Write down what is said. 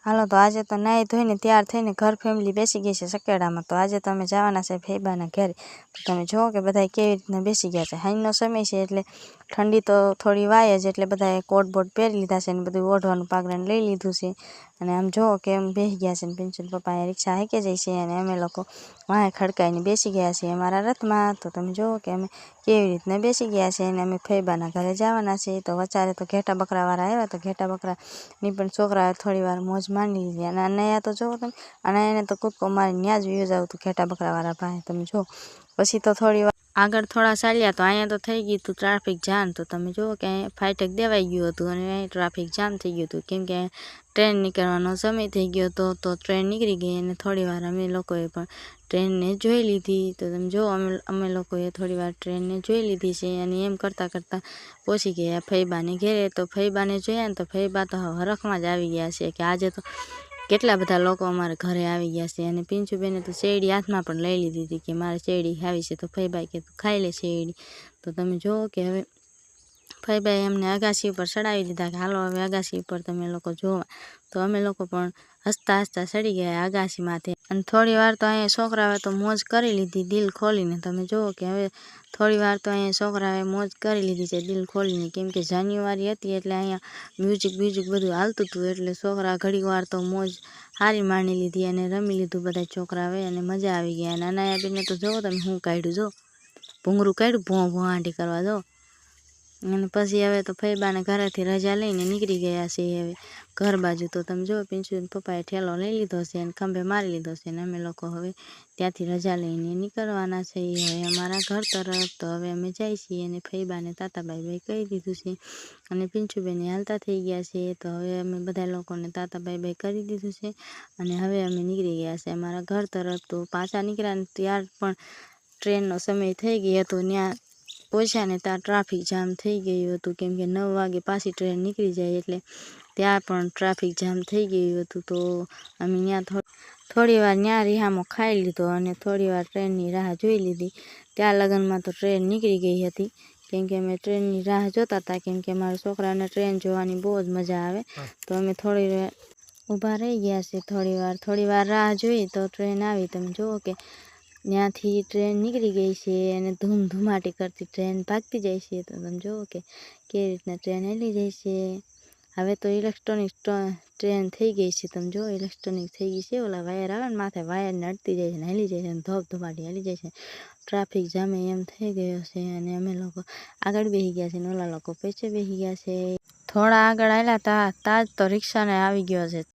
હાલો તો આજે તો નાહી ધોઈને તૈયાર થઈને ઘર ફેમિલી બેસી ગઈ છે સકેડામાં। તો આજે તો અમે જવાના છે ફેબાના ઘરે। તો તમે જુઓ કે બધા કેવી રીતના બેસી ગયા છે। હાઈનો સમય છે એટલે ઠંડી તો થોડી વાય જ, એટલે બધાએ કોટ બોટ પહેરી લીધા છે ને બધું ઓઢવાનું પાઘરણ લઈ લીધું છે। અને આમ જુઓ કે એમ બેસી ગયા છે ને પિન્ચુન પપ્પા રિક્ષા હાંકે જાય છે અને અમે લોકો વાંહે ખડકાઈને બેસી ગયા છીએ અમારા રથમાં। તો તમે જુઓ કે અમે કેવી રીતના બેસી ગયા છે અને અમે ફેબાના ઘરે જવાના છે। તો વચારે તો ઘેટા બકરાવાળા આવ્યા, તો ઘેટા બકરાની પણ છોકરાએ થોડી વાર મોજ માંડી લીધી। અને અનૈયા તો જુઓ તમે, અનૈયાને તો કૂદકો મારીને ત્યાં જ વ્યો જાવ તું ઘેટા બકરાવાળા પાસે। તમે જુઓ પછી તો થોડી વાર આગળ થોડા ચાલ્યા તો અહીંયા તો થઈ ગયું હતું ટ્રાફિક જામ। તો તમે જુઓ કે અહીંયા ફાટક દેવાઈ ગયું હતું અને અહીં ટ્રાફિક જામ થઈ ગયું હતું, કેમ કે ટ્રેન નીકળવાનો સમય થઈ ગયો હતો। તો ટ્રેન નીકળી ગઈ અને થોડી વાર અમે લોકોએ પણ ટ્રેનને જોઈ લીધી। તો તમે જુઓ અમે લોકોએ થોડી વાર ટ્રેનને જોઈ લીધી છે અને એમ કરતાં કરતાં પહોંચી ગયા ફૈબાને ઘેરે। તો ફૈબાને જોયા ને તો ફૈબા તો હરખમાં જ આવી ગયા છે કે આજે તો કેટલા બધા લોકો અમારા ઘરે આવી ગયા છે। અને પિન્ચુબેને તો શેરડી હાથમાં પણ લઈ લીધી હતી કે મારે શેરડી ખાવી છે। તો ફૈબાએ કે તું ખાઈ લે શેરડી। તો તમે જુઓ કે હવે ફૈબાએ એમને અગાસી ઉપર ચડાવી દીધા કે હાલો હવે અગાસી ઉપર તમે લોકો જોવા। તો અમે લોકો પણ હસતા હસતા ચડી ગયા અગાસીમાંથી। અને થોડી વાર તો અહીંયા છોકરાઓએ તો મોજ કરી લીધી દિલ ખોલીને। તમે જુઓ કે હવે થોડી વાર તો અહીંયા છોકરાઓએ મોજ કરી લીધી છે દિલ ખોલીને, કેમ કે જાન્યુઆરી હતી એટલે અહીંયા મ્યુઝિક બધું હાલતું હતું, એટલે છોકરા ઘડીક વાર તો મોજ સારી માણી લીધી અને રમી લીધું બધા છોકરાઓએ અને મજા આવી ગયા। અને અનાયાબેનને તો જુઓ તમે શું કાઢ્યું, જો ભૂંગળું કાઢ્યું ભોં ભોં આંટી કરવા જો। અને પછી હવે તો ફૈબાને ઘરેથી રજા લઈને નીકળી ગયા છે હવે ઘર બાજુ। તો તમે જુઓ પિન્ચુન પપ્પાએ ઠેલો લઈ લીધો છે અને ખંભે મારી લીધો છે અને અમે લોકો હવે ત્યાંથી રજા લઈને નીકળવાના છે હવે અમારા ઘર તરફ। તો હવે અમે જાય છીએ અને ફૈબાને તાતા બાય બાય કહી દીધું છે અને પિન્ચુબેને હાલતા થઈ ગયા છે। તો હવે અમે બધા લોકોને તાતા બાય બાય કરી દીધું છે અને હવે અમે નીકળી ગયા છે અમારા ઘર તરફ। તો પાછા નીકળ્યા ને ત્યાર પણ ટ્રેનનો સમય થઈ ગયો હતો, ત્યાં પહોંચ્યા ને ત્યાં ટ્રાફિક જામ થઈ ગયું હતું, કેમ કે 9 વાગે પાછી ટ્રેન નીકળી જાય એટલે ત્યાં પણ ટ્રાફિક જામ થઈ ગયું હતું। તો અમે ત્યાં થોડી વાર ત્યાં રિહામો ખાઈ લીધો અને થોડી વાર ટ્રેનની રાહ જોઈ લીધી। ત્યાં લગનમાં તો ટ્રેન નીકળી ગઈ હતી, કેમ કે અમે ટ્રેનની રાહ જોતા હતા, કેમ કે મારા છોકરાને ટ્રેન જોવાની બહુ જ મજા આવે। તો અમે થોડી વાર ઊભા રહી ગયા છે, થોડી વાર રાહ જોઈ તો ટ્રેન આવી। તમે જુઓ કે ત્યાંથી ટ્રેન નીકળી ગઈ છે અને ધૂમ ધૂમાટી કરતી ટ્રેન ભાગતી જાય છે। તો તમે જુઓ કે કેવી રીતના ટ્રેન હેલી જાય છે। હવે તો ઇલેક્ટ્રોનિક ટ્રેન થઈ ગઈ છે, તમે જુઓ ઇલેક્ટ્રોનિક થઈ ગઈ છે, ઓલા વાયર આવે ને માથે વાયરને અડતી જાય છે ને હેલી જાય છે અને ધોપધોપાટી હેલી જાય છે। ટ્રાફિક જામે એમ થઈ ગયો છે અને અમે લોકો આગળ બેસી ગયા છે ને ઓલા લોકો પાછળ બેસી ગયા છે। થોડા આગળ આવ્યા તા જ તો રિક્ષાને આવી ગયો છે।